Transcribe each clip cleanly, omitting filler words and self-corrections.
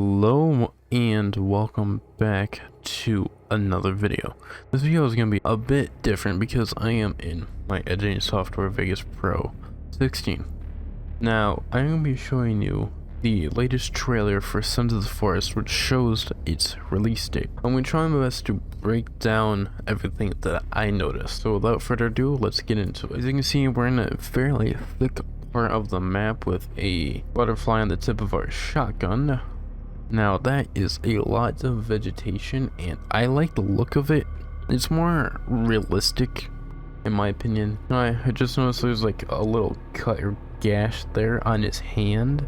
Hello and welcome back to another video. This video is going to be a bit different because I am in my editing software Vegas Pro 16. Now, I'm going to be showing you the latest trailer for Sons of the Forest, which shows its release date. I'm going to try my best to break down everything that I noticed. So without further ado, let's get into it. As you can see, we're in a fairly thick part of the map with a butterfly on the tip of our shotgun. Now that is a lot of vegetation and I like the look of it. It's more realistic in my opinion. I just noticed there's like a little cut or gash there on his hand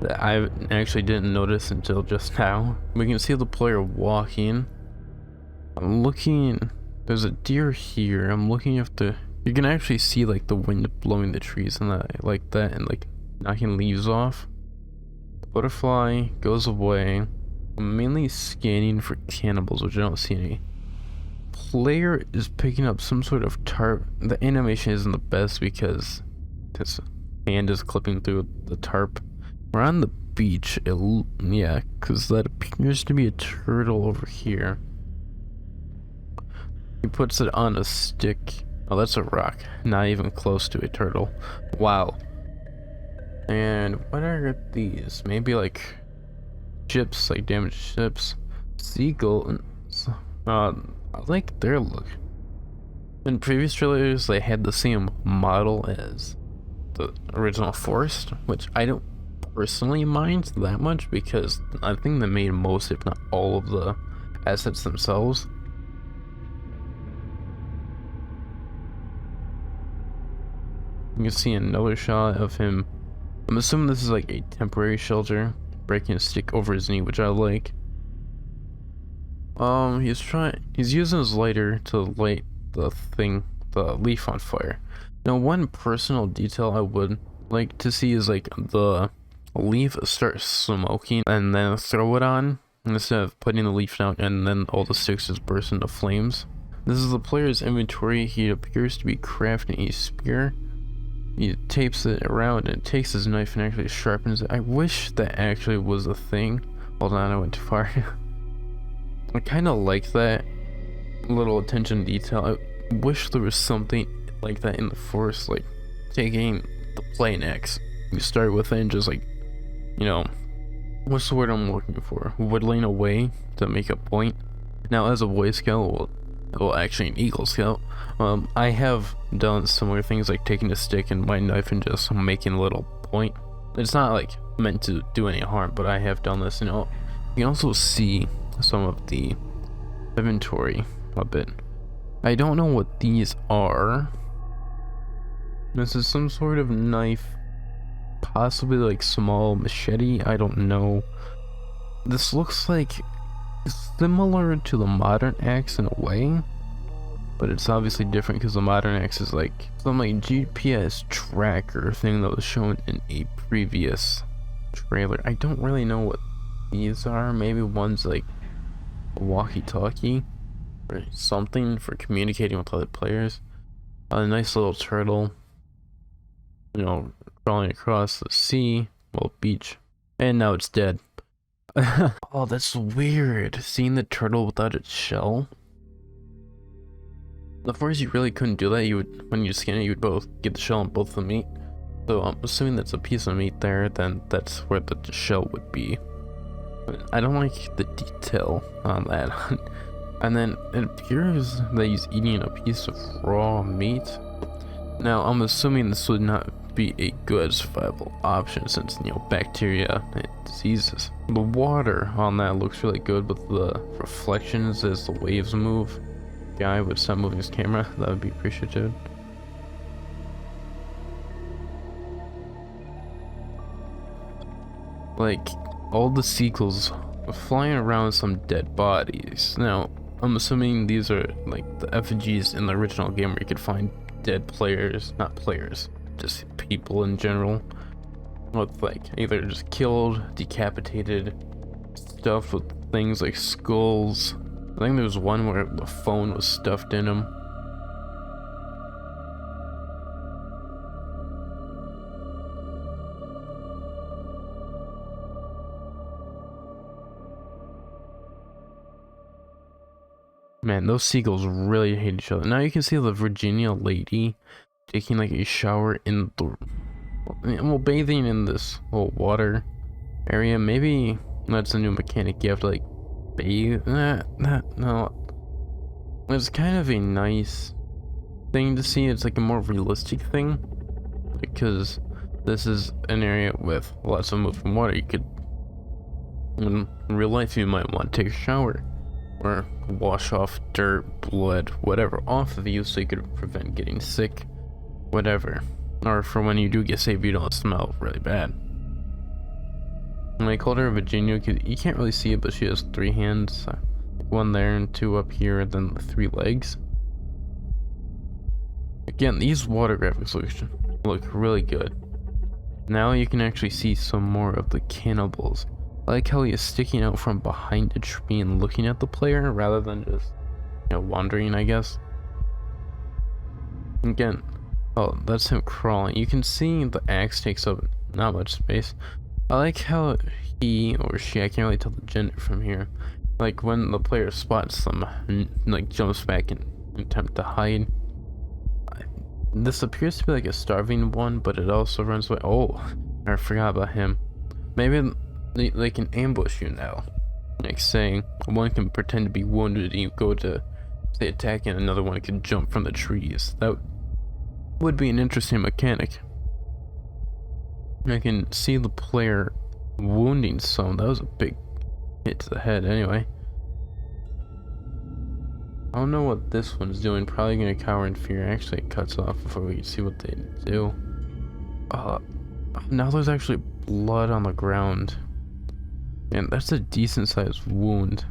that I actually didn't notice until just now. We can see the player walking. I'm looking, there's a deer here. I'm looking if you can actually see like the wind blowing the trees and that, like that, and like knocking leaves off. The butterfly goes away. I'm mainly scanning for cannibals, which I don't see any. Player is picking up some sort of tarp. The animation isn't the best because his hand is clipping through the tarp. We're on the beach. Yeah, because that appears to be a turtle over here. He puts it on a stick. Oh, that's a rock. Not even close to a turtle. Wow. And what are these? Maybe like ships, like damaged ships. Seagull. I like their look. In previous trailers, they had the same model as the original forest, which I don't personally mind that much because I think they made most, if not all, of the assets themselves. You can see another shot of him. I'm assuming this is like a temporary shelter, breaking a stick over his knee, which I like. He's using his lighter to light the leaf on fire. Now, one personal detail I would like to see is like the leaf start smoking and then throw it on instead of putting the leaf down and then all the sticks just burst into flames. This is the player's inventory. He appears to be crafting a spear. He tapes it around and takes his knife and actually sharpens it. I wish that actually was a thing. Hold on, I went too far. I kind of like that little attention to detail. I wish there was something like that in the forest, like taking the plain axe. You start with it and just like, you know, what's the word I'm looking for? Whittling away to make a point. Now, as a Boy Scout, well, actually an Eagle Scout, I have done similar things like taking a stick and my knife and just making a little point. It's not like meant to do any harm, but I have done this. You know, you can also see some of the inventory a bit. I don't know what these are. This is some sort of knife, possibly like small machete. I don't know. This looks like similar to the modern axe in a way, but it's obviously different because the modern axe is like some like GPS tracker thing that was shown in a previous trailer. I don't really know what these are. Maybe one's like a walkie-talkie or something for communicating with other players. A nice little turtle, you know, crawling across the sea, well, beach, and now it's dead. Oh, that's weird. Seeing the turtle without its shell. The first, you really couldn't do that. You would, when you scan it, you would both get the shell and both the meat. So I'm assuming that's a piece of meat there. Then that's where the shell would be. But I don't like the detail on that. And then it appears that he's eating a piece of raw meat. Now I'm assuming this would not be a good survival option since, you know, bacteria and diseases. The water on that looks really good with the reflections as the waves move. Guy would stop moving his camera, that would be appreciated. Like, all the seagulls are flying around some dead bodies. Now, I'm assuming these are like the effigies in the original game where you could find dead players, not players, just people in general, with like either just killed, decapitated, stuffed with things like skulls. I think there was one where the phone was stuffed in them. Man, those seagulls really hate each other. Now you can see the Virginia lady taking like a shower in the, well, bathing in this little water area. Maybe that's a new mechanic. You have to like bathe. No. It's kind of a nice thing to see. It's like a more realistic thing because this is an area with lots of moving water. You could, in real life, you might want to take a shower or wash off dirt, blood, whatever off of you so you could prevent getting sick, whatever. Or for when you do get sick, you don't smell really bad. And I called her Virginia because you can't really see it, but she has 3 hands. One there and 2 up here, and then 3 legs. Again, these water graphics look really good. Now you can actually see some more of the cannibals. I like how he is sticking out from behind a tree and looking at the player rather than just, you know, wandering, I guess. Again, oh, that's him crawling. You can see the axe takes up not much space. I like how he or she, I can't really tell the gender from here, like when the player spots them and like jumps back in attempt to hide. This appears to be like a starving one, but it also runs away. Oh, I forgot about him. Maybe they can ambush you now. Like saying one can pretend to be wounded and you go to say attack and another one can jump from the trees. That would be an interesting mechanic. I can see the player wounding some. That was a big hit to the head anyway. I don't know what this one's doing. Probably gonna cower in fear. Actually, it cuts off before we can see what they do. Now there's actually blood on the ground. And that's a decent sized wound.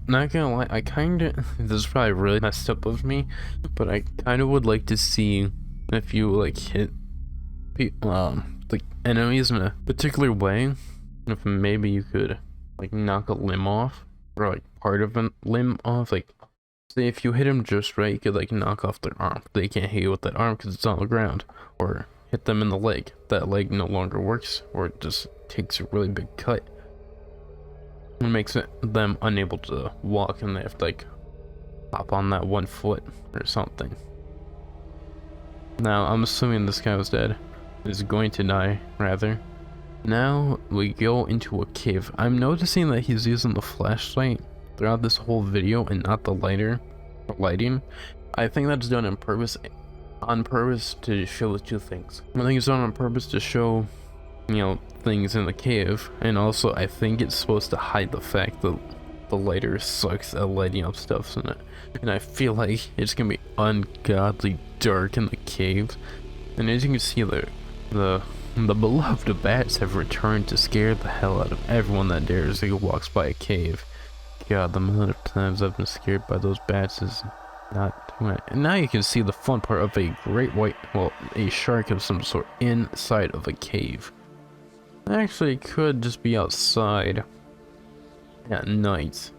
Not gonna lie, I kinda, this is probably really messed up of me, but I kinda would like to see if you like hit like enemies in a particular way, if maybe you could like knock a limb off, or like part of a limb off. Like say if you hit him just right, you could like knock off their arm. They can't hit you with that arm because it's on the ground. Or hit them in the leg. That leg no longer works, or it just takes a really big cut. It makes them unable to walk, and they have to like hop on that 1 foot or something. Now I'm assuming this guy was dead. Is going to die, rather. Now we go into a cave. I'm noticing that he's using the flashlight throughout this whole video and not the lighting. I think that's done on purpose to show the 2 things. I think it's done on purpose to show, you know, things in the cave, and also I think it's supposed to hide the fact that the lighter sucks at lighting up stuff in it. And I feel like it's gonna be ungodly dark in the cave. And as you can see, the beloved bats have returned to scare the hell out of everyone that dares to walks by a cave. God, the amount of times I've been scared by those bats is not too much. And now you can see the fun part of a great white, well, a shark of some sort inside of a cave. Actually, could just be outside at night.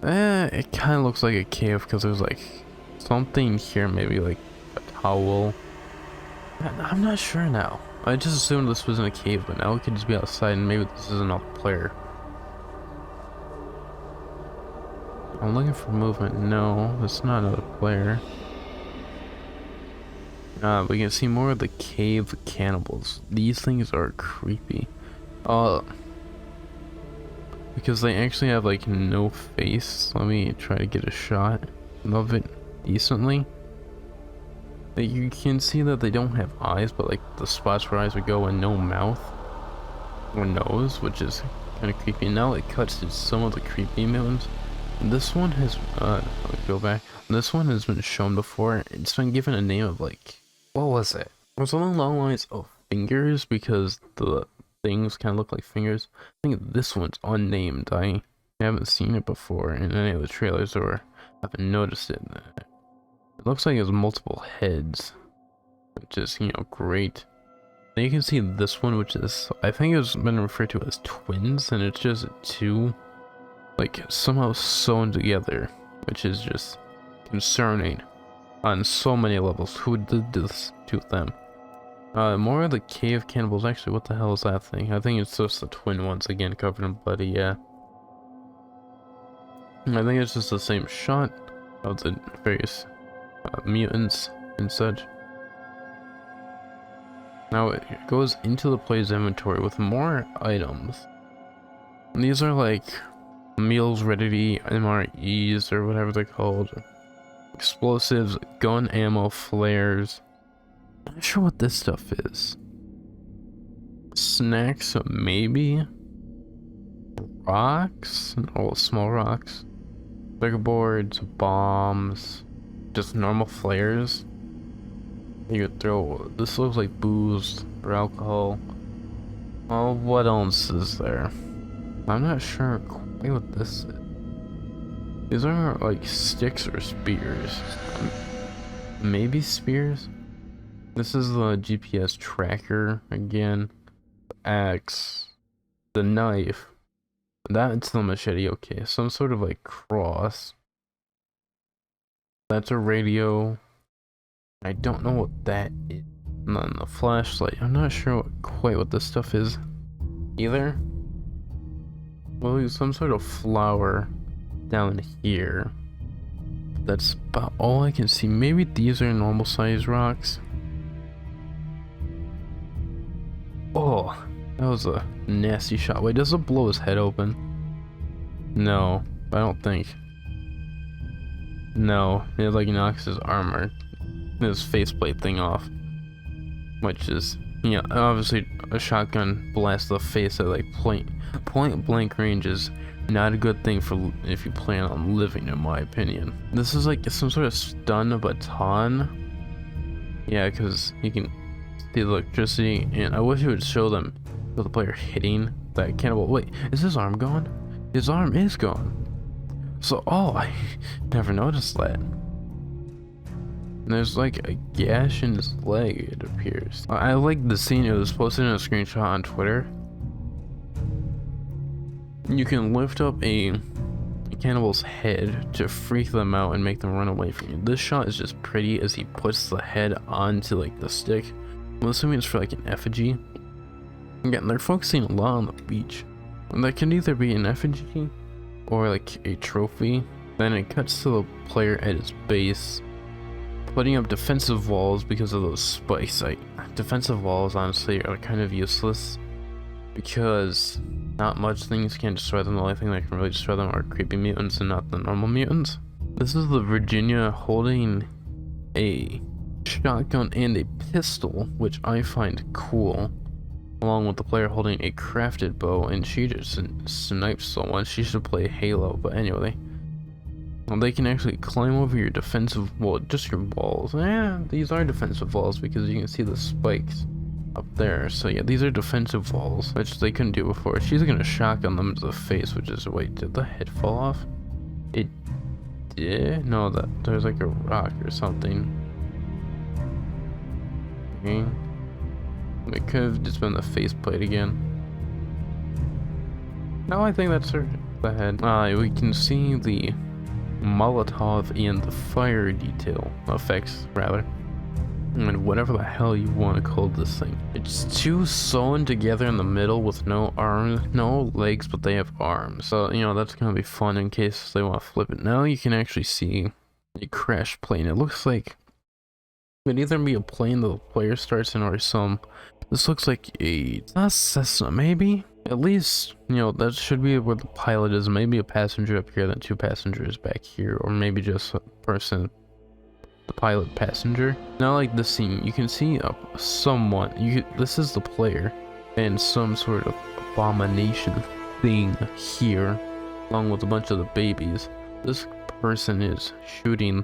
It kind of looks like a cave because there's like something here, maybe like a towel. I'm not sure now. I just assumed this was in a cave, but now it could just be outside, and maybe this is another player. I'm looking for movement. No, it's not another player. We can see more of the cave cannibals. These things are creepy. Because they actually have like no face. Let me try to get a shot of it decently. Like, you can see that they don't have eyes, but like the spots where eyes would go, and no mouth or nose, which is kind of creepy. Now it cuts to some of the creepy mutants. This one has let me go back. This one has been shown before. It's been given a name of like, what was it? It was along the lines of fingers, because the things kind of look like fingers. I think this one's unnamed. I haven't seen it before in any of the trailers, or haven't noticed it. It looks like it has multiple heads, which is, you know, great. Then you can see this one, which is, I think it's been referred to as twins, and it's just 2, like, somehow sewn together, which is just concerning on so many levels. Who did this to them? More of the cave cannibals. Actually, what the hell is that thing? I think it's just the twin once again, covered in bloody, yeah. I think it's just the same shot of the various mutants and such. Now it goes into the player's inventory with more items. And these are like meals ready to eat, MREs or whatever they're called. Explosives, gun ammo, flares. I'm not sure what this stuff is. Snacks, maybe. Rocks, all small rocks. Bigger boards, bombs, just normal flares. You could throw. This looks like booze or alcohol. Oh, what else is there? I'm not sure quite what this is. These are like sticks or spears. Maybe spears? This is the GPS tracker again. The axe. The knife. That's the machete, okay. Some sort of like cross. That's a radio. I don't know what that is. And then the flashlight. I'm not sure quite what this stuff is either. Well, there's some sort of flower down here. That's about all I can see. Maybe these are normal size rocks. Oh, that was a nasty shot. Wait, does it blow his head open? No, I don't think. No, it like knocks his armor, his faceplate thing off. Which is, you know, obviously a shotgun blast the face at like point blank range is not a good thing for if you plan on living, in my opinion. This is like some sort of stun baton. Yeah, because you can see the electricity, and I wish it would show them with the player hitting that cannibal. Wait, is his arm gone? His arm is gone. So, oh, I never noticed that. And there's like a gash in his leg, it appears. I like the scene. It was posted in a screenshot on Twitter. You can lift up a cannibal's head to freak them out and make them run away from you. This shot is just pretty as he puts the head onto like the stick. I'm assuming it's for like an effigy. Again, they're focusing a lot on the beach. And that can either be an effigy or like a trophy. Then it cuts to the player at his base, putting up defensive walls because of those spikes. Like, defensive walls honestly are kind of useless because not much things can destroy them. The only thing that can really destroy them are creepy mutants and not the normal mutants. This is the Virginia holding a shotgun and a pistol, which I find cool, along with the player holding a crafted bow, and she just snipes someone. She should play Halo, but anyway. Well, they can actually climb over your defensive wall, just your walls. Yeah, these are defensive walls because you can see the spikes up there. So yeah, these are defensive walls, which they couldn't do before. She's gonna shotgun them to the face, which is, wait, did the head fall off? It did? No, that there's like a rock or something. Okay. It could have just been the faceplate again. No, I think that's her. The head. We can see the Molotov and the fire detail effects, rather. And whatever the hell you want to call this thing. It's two sewn together in the middle with no arms, no legs, but they have arms. So, you know, that's gonna be fun in case they want to flip it. Now you can actually see a crash plane. It looks like it could either be a plane that the player starts in or some. This looks like a Cessna, maybe? At least, you know, that should be where the pilot is. Maybe a passenger up here, then two passengers back here, or maybe just a person, the pilot passenger. Now, like this scene, you can see someone. This is the player and some sort of abomination thing here, along with a bunch of the babies. This person is shooting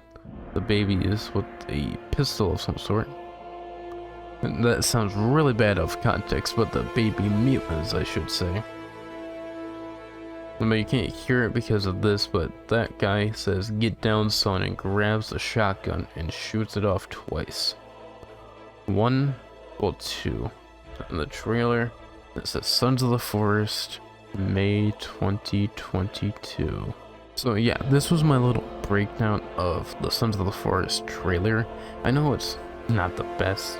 the babies with a pistol of some sort. That sounds really bad out of context, but the baby mutants, I should say. But you can't hear it because of this, but that guy says, "Get down, son," and grabs the shotgun and shoots it off twice. One, well, two. In the trailer, it says Sons of the Forest, May 2022. So yeah, this was my little breakdown of the Sons of the Forest trailer. I know it's not the best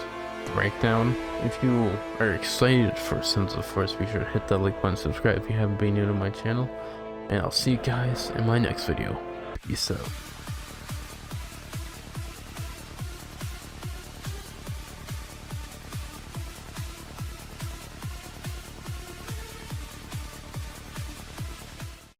breakdown. If you are excited for Sons of the Forest, be sure to hit that like button, subscribe if you haven't been new to my channel, and I'll see you guys in my next video. Peace out.